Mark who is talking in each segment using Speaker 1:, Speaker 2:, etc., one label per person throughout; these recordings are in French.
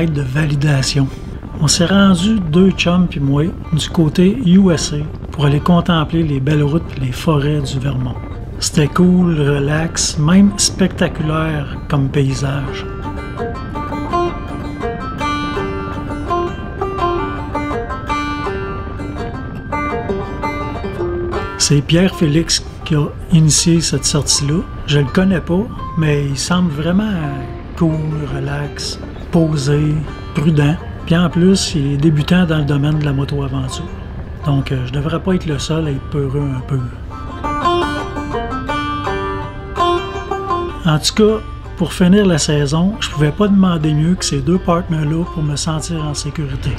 Speaker 1: quête de validation. On s'est rendu 2 chums puis moi du côté USA pour aller contempler les belles routes et les forêts du Vermont. C'était cool, relax, même spectaculaire comme paysage. C'est Pierre-Félix qui a initié cette sortie-là. Je le connais pas, mais il semble vraiment cool, relax, posé, prudent. Puis en plus, il est débutant dans le domaine de la moto-aventure. Donc, je devrais pas être le seul à être peureux un peu. En tout cas, pour finir la saison, je pouvais pas demander mieux que ces 2 partenaires-là pour me sentir en sécurité.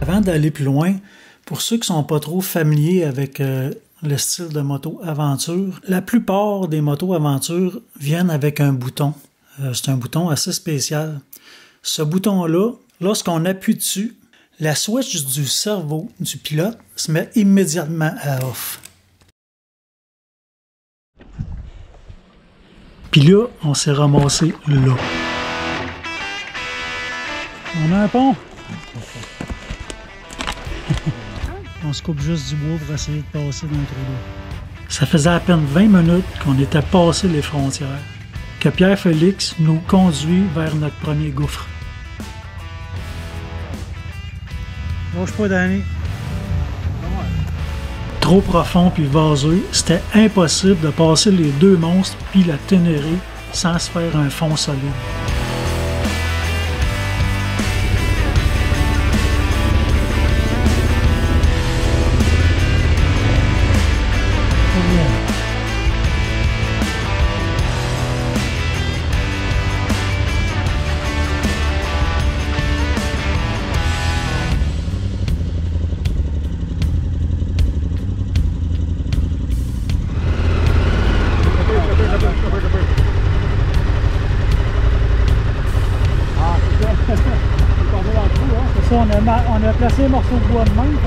Speaker 1: Avant d'aller plus loin, pour ceux qui sont pas trop familiers avec le style de moto-aventure, la plupart des motos-aventure viennent avec un bouton. C'est un bouton assez spécial. Ce bouton-là, lorsqu'on appuie dessus, la switch du cerveau du pilote se met immédiatement à off. Puis là, on s'est ramassé là. On a un pont! On se coupe juste du bois pour essayer de passer dans le trou d'eau. Ça faisait à peine 20 minutes qu'on était passé les frontières, que Pierre-Félix nous conduit vers notre premier gouffre. Lâche pas Danny. Trop profond puis vaseux, c'était impossible de passer les 2 monstres puis la Ténéré sans se faire un fond solide. On a placé un morceau de bois de même,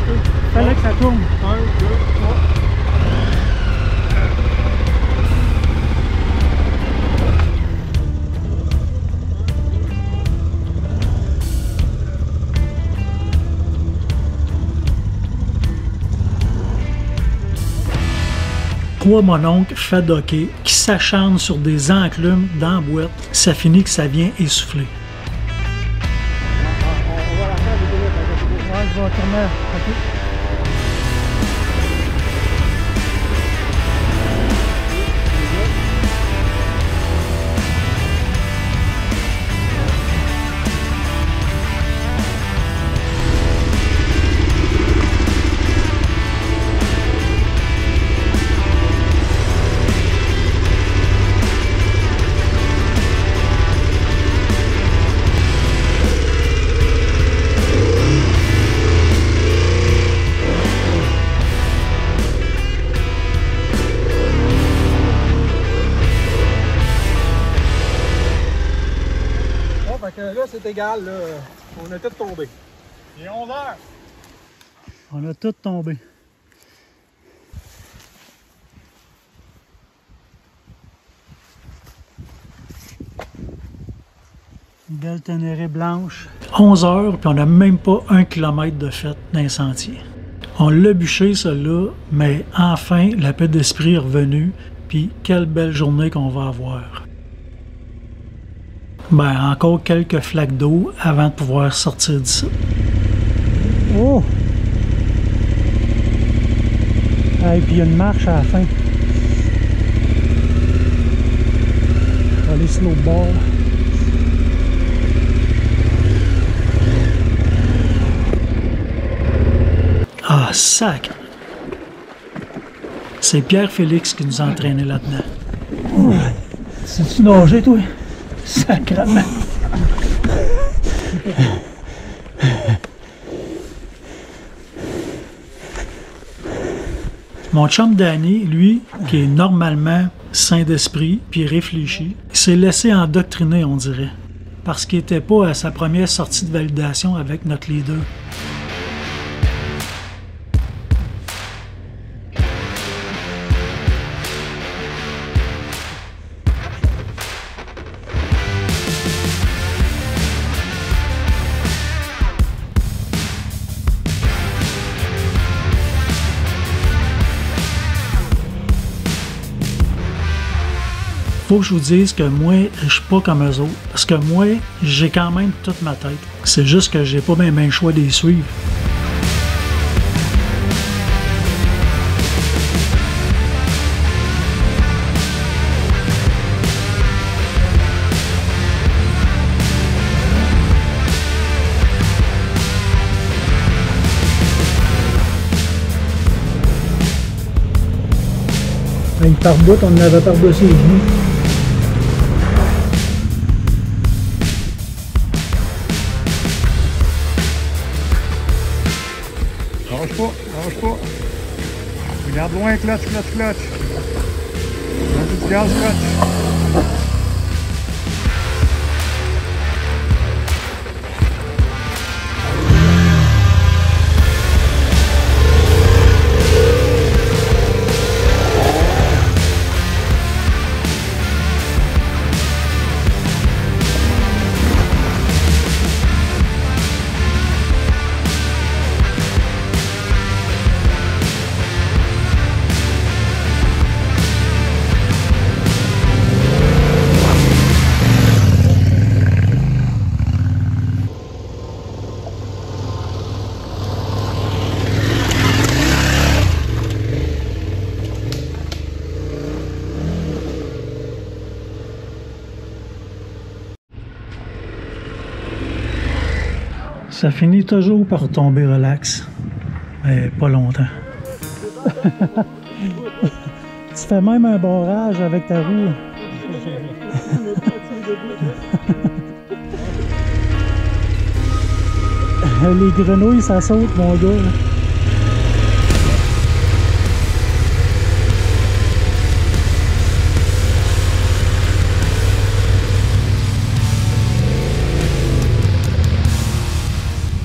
Speaker 1: il fallait que ça tourne. 1, 2, 3. Trois mononcles fadoqués qui s'acharnent sur des enclumes dans la boîte, ça finit que ça vient essouffler. Je vais tourner. Okay.
Speaker 2: Là, c'est égal, là. On a tout tombé. Il est 11 heures.
Speaker 1: On a tout tombé. Une belle Ténéré blanche. 11 heures, puis on n'a même pas 1 kilomètre de fête d'un sentier. On l'a bûché, celle-là, mais enfin, la paix d'esprit est revenue, puis quelle belle journée qu'on va avoir. Ben, encore quelques flaques d'eau avant de pouvoir sortir d'ici. Oh! Et puis il y a une marche à la fin. On va aller sur l'autre bord. Ah, sac! C'est Pierre-Félix qui nous a entraînés là-dedans. Oh. C'est-tu nager, toi? Sacrement! Mon chum Danny, lui, qui est normalement sain d'esprit puis réfléchi, il s'est laissé endoctriner, on dirait. parce qu'il n'était pas à sa première sortie de validation avec notre leader. Faut que je vous dise que moi, je suis pas comme eux autres. Parce que moi, j'ai quand même toute ma tête. C'est juste que j'ai pas bien le choix de les suivre. Par bout, on en avait par-dessus les genoux.
Speaker 2: Lâche pas. Regarde loin, clutch. Donne du gaz, clutch. Ça finit toujours par tomber relax, mais pas longtemps. Tu fais même un barrage avec ta roue. Les grenouilles, ça saute, mon gars.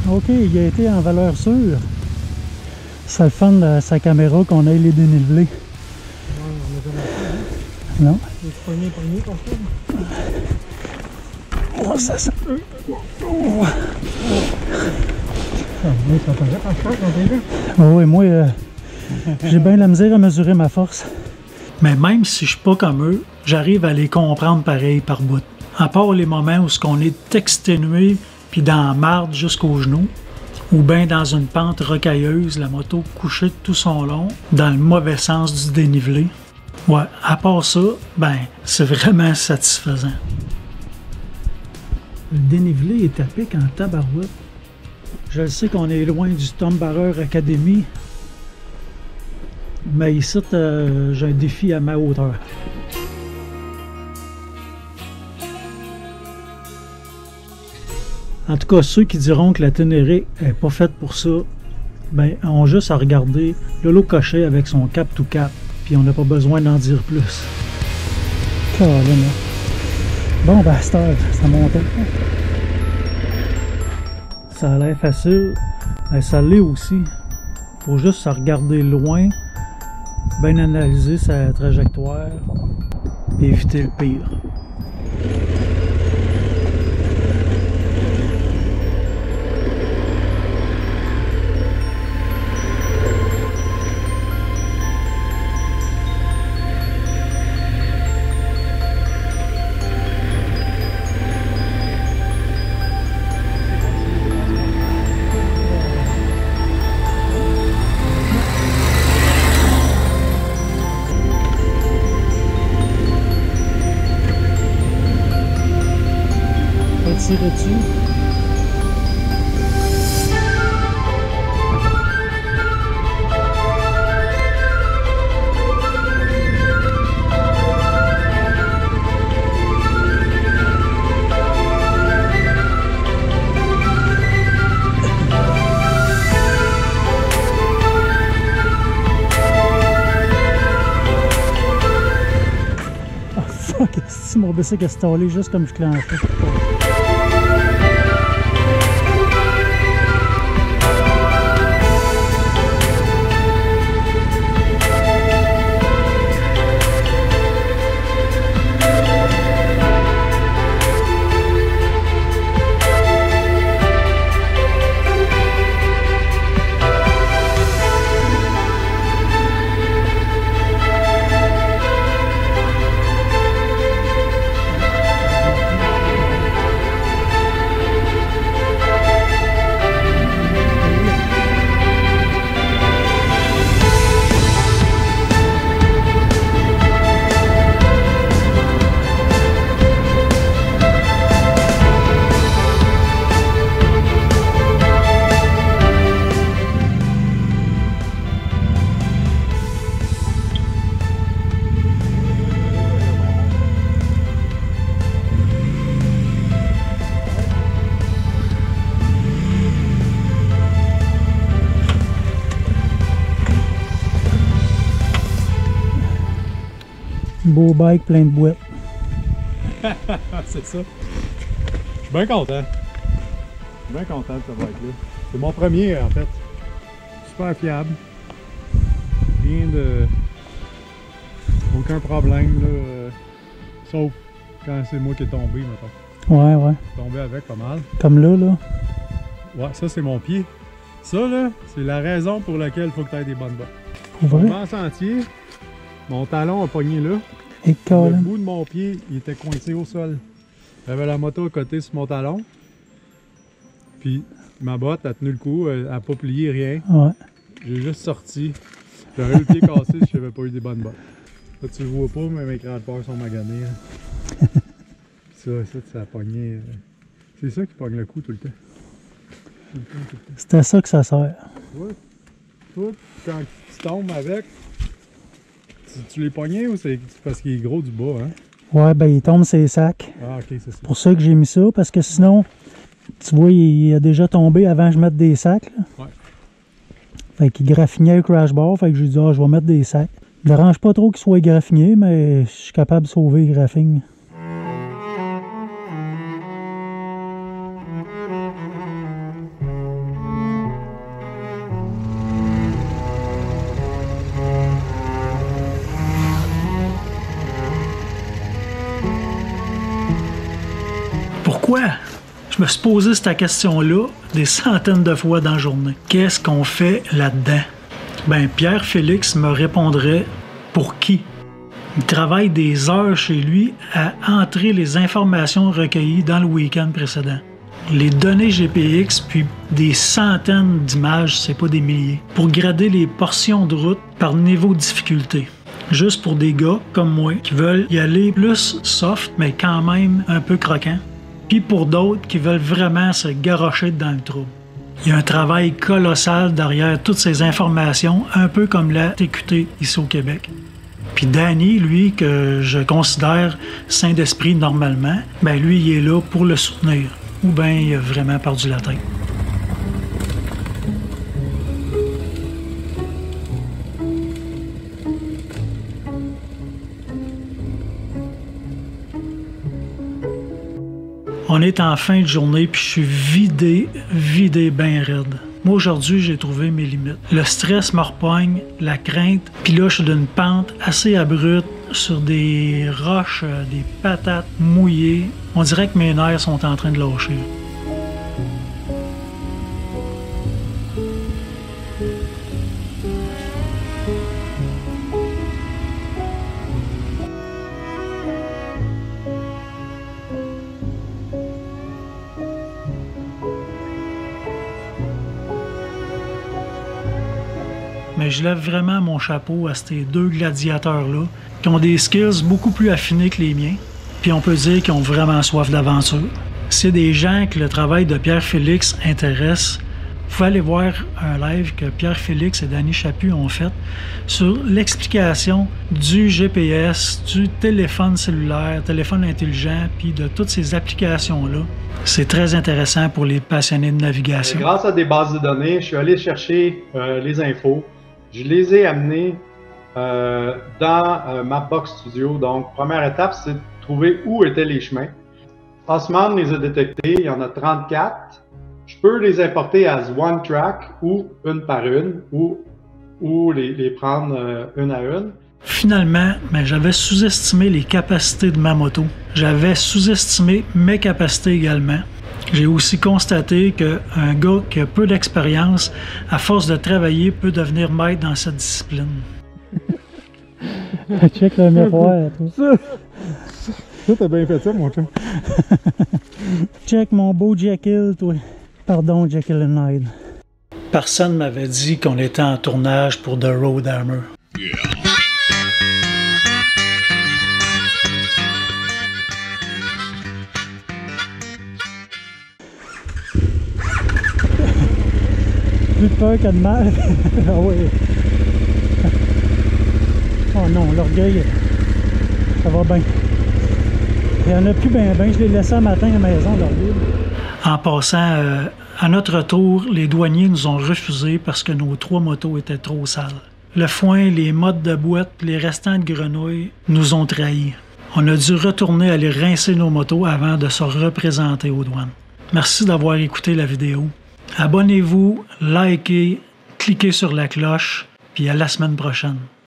Speaker 2: Ok, il a été en valeur sûre. C'est le fun de sa caméra qu'on ait les dénivelés. Non? Pogné comme ça.
Speaker 1: Oh, ça.
Speaker 2: Ça paraît pas cher quand t'es là.
Speaker 1: Oui, moi, j'ai bien la misère à mesurer ma force. Mais même si je suis pas comme eux, j'arrive à les comprendre pareil par bout. À part les moments où on est exténué puis dans la marde jusqu'aux genoux, ou bien dans une pente rocailleuse, la moto couchée de tout son long, dans le mauvais sens du dénivelé. Ouais, à part ça, ben, c'est vraiment satisfaisant. Le dénivelé est à pic en tabarouette. Je sais qu'on est loin du Tom Barreur Academy, mais ici, j'ai un défi à ma hauteur. En tout cas, ceux qui diront que la Ténéré n'est pas faite pour ça, ben, ont juste à regarder Lolo Cochet avec son cap-to-cap, puis on n'a pas besoin d'en dire plus. Carrément. Bon, ben, ça montait. Ça a l'air facile, mais ça l'est aussi. Faut juste se regarder loin, bien analyser sa trajectoire, et éviter le pire. Tirer dessus. Ah fuck, si mon bicycle est stallé juste comme je clenchais.
Speaker 2: Beau bike plein de boîtes.
Speaker 3: C'est ça. Je suis bien content. Je suis bien content de ce bike-là. C'est mon premier en fait. Super fiable. Rien de... Aucun problème là. Sauf quand c'est moi qui est tombé maintenant.
Speaker 2: Ouais, ouais.
Speaker 3: Tombé avec pas mal.
Speaker 2: Comme là.
Speaker 3: Ouais, ça c'est mon pied. Ça là, c'est la raison pour laquelle il faut que tu aies des bonnes bottes.
Speaker 2: Pour vrai?
Speaker 3: En sentier, mon talon a pogné là.
Speaker 2: Et
Speaker 3: Le
Speaker 2: Colin.
Speaker 3: bout de mon pied, il était coincé au sol. J'avais la moto à côté sur mon talon. Puis ma botte a tenu le coup, elle n'a pas plié rien.
Speaker 2: Ouais.
Speaker 3: J'ai juste sorti. J'aurais eu le pied cassé si j'avais pas eu des bonnes bottes. Là, tu le vois pas, mais mes crampons sont maganés. Hein. ça a pogné. C'est ça qui pogne le coup tout le temps. Tout le temps.
Speaker 2: C'est à ça que ça sert.
Speaker 3: Ouais. Toi, quand tu tombes avec, tu l'es pogné ou c'est parce qu'il est gros du bas, hein?
Speaker 2: Ouais, ben il tombe ses sacs.
Speaker 3: Ah, ok, c'est ça.
Speaker 2: C'est pour ça que j'ai mis ça, parce que sinon, tu vois, il a déjà tombé avant que je mette des sacs. Là.
Speaker 3: Ouais.
Speaker 2: Fait qu'il graffinait le crash bar, fait que j'ai dit, je vais mettre des sacs. Ça me dérange pas trop qu'il soit graffiné, mais je suis capable de sauver le graphing.
Speaker 1: Pourquoi? Je me suis posé cette question-là des centaines de fois dans la journée. Qu'est-ce qu'on fait là-dedans? Ben, Pierre-Félix me répondrait pour qui? Il travaille des heures chez lui à entrer les informations recueillies dans le week-end précédent. Les données GPX, puis des centaines d'images, c'est pas des milliers, pour grader les portions de route par niveau de difficulté. Juste pour des gars comme moi qui veulent y aller plus soft, mais quand même un peu croquant. Puis pour d'autres qui veulent vraiment se garrocher dans le trou. Il y a un travail colossal derrière toutes ces informations, un peu comme la TQT ici au Québec. Puis Danny, lui, que je considère saint d'esprit normalement, ben lui, il est là pour le soutenir. Ou bien il a vraiment perdu la tête. On est en fin de journée, puis je suis vidé bien raide. Moi, aujourd'hui, j'ai trouvé mes limites. Le stress me repogne, la crainte, puis là, je suis d'une pente assez abrupte sur des roches, des patates mouillées. On dirait que mes nerfs sont en train de lâcher. Mais je lève vraiment mon chapeau à ces deux gladiateurs-là, qui ont des skills beaucoup plus affinés que les miens, puis on peut dire qu'ils ont vraiment soif d'aventure. C'est des gens que le travail de Pierre-Félix intéresse. Vous pouvez aller voir un live que Pierre-Félix et Danny Chaput ont fait sur l'explication du GPS, du téléphone cellulaire, téléphone intelligent, puis de toutes ces applications-là. C'est très intéressant pour les passionnés de navigation.
Speaker 3: Grâce à des bases de données, je suis allé chercher les infos. Je les ai amenées dans Mapbox Studio. Donc, première étape, c'est de trouver où étaient les chemins. Osman les a détectés, il y en a 34. Je peux les importer as one track ou une par une, ou les prendre une à une.
Speaker 1: Finalement, j'avais sous-estimé les capacités de ma moto. J'avais sous-estimé mes capacités également. J'ai aussi constaté qu'un gars qui a peu d'expérience, à force de travailler, peut devenir maître dans cette discipline.
Speaker 2: Check le miroir, toi.
Speaker 3: Ça, t'as bien fait ça, mon chum.
Speaker 2: Check mon beau Jekyll, toi. Pardon, Jekyll and Hyde.
Speaker 1: Personne ne m'avait dit qu'on était en tournage pour The Road Hammer.
Speaker 2: Plus de peur que de mal. Ah oui. Oh non, l'orgueil, ça va bien. Il n'y en a plus bien, je l'ai laissé un matin à la maison, l'orgueil.
Speaker 1: En passant, à notre retour, les douaniers nous ont refusé parce que nos 3 motos étaient trop sales. Le foin, les mottes de boîte et les restants de grenouilles nous ont trahis. On a dû retourner aller rincer nos motos avant de se représenter aux douanes. Merci d'avoir écouté la vidéo. Abonnez-vous, likez, cliquez sur la cloche, puis à la semaine prochaine.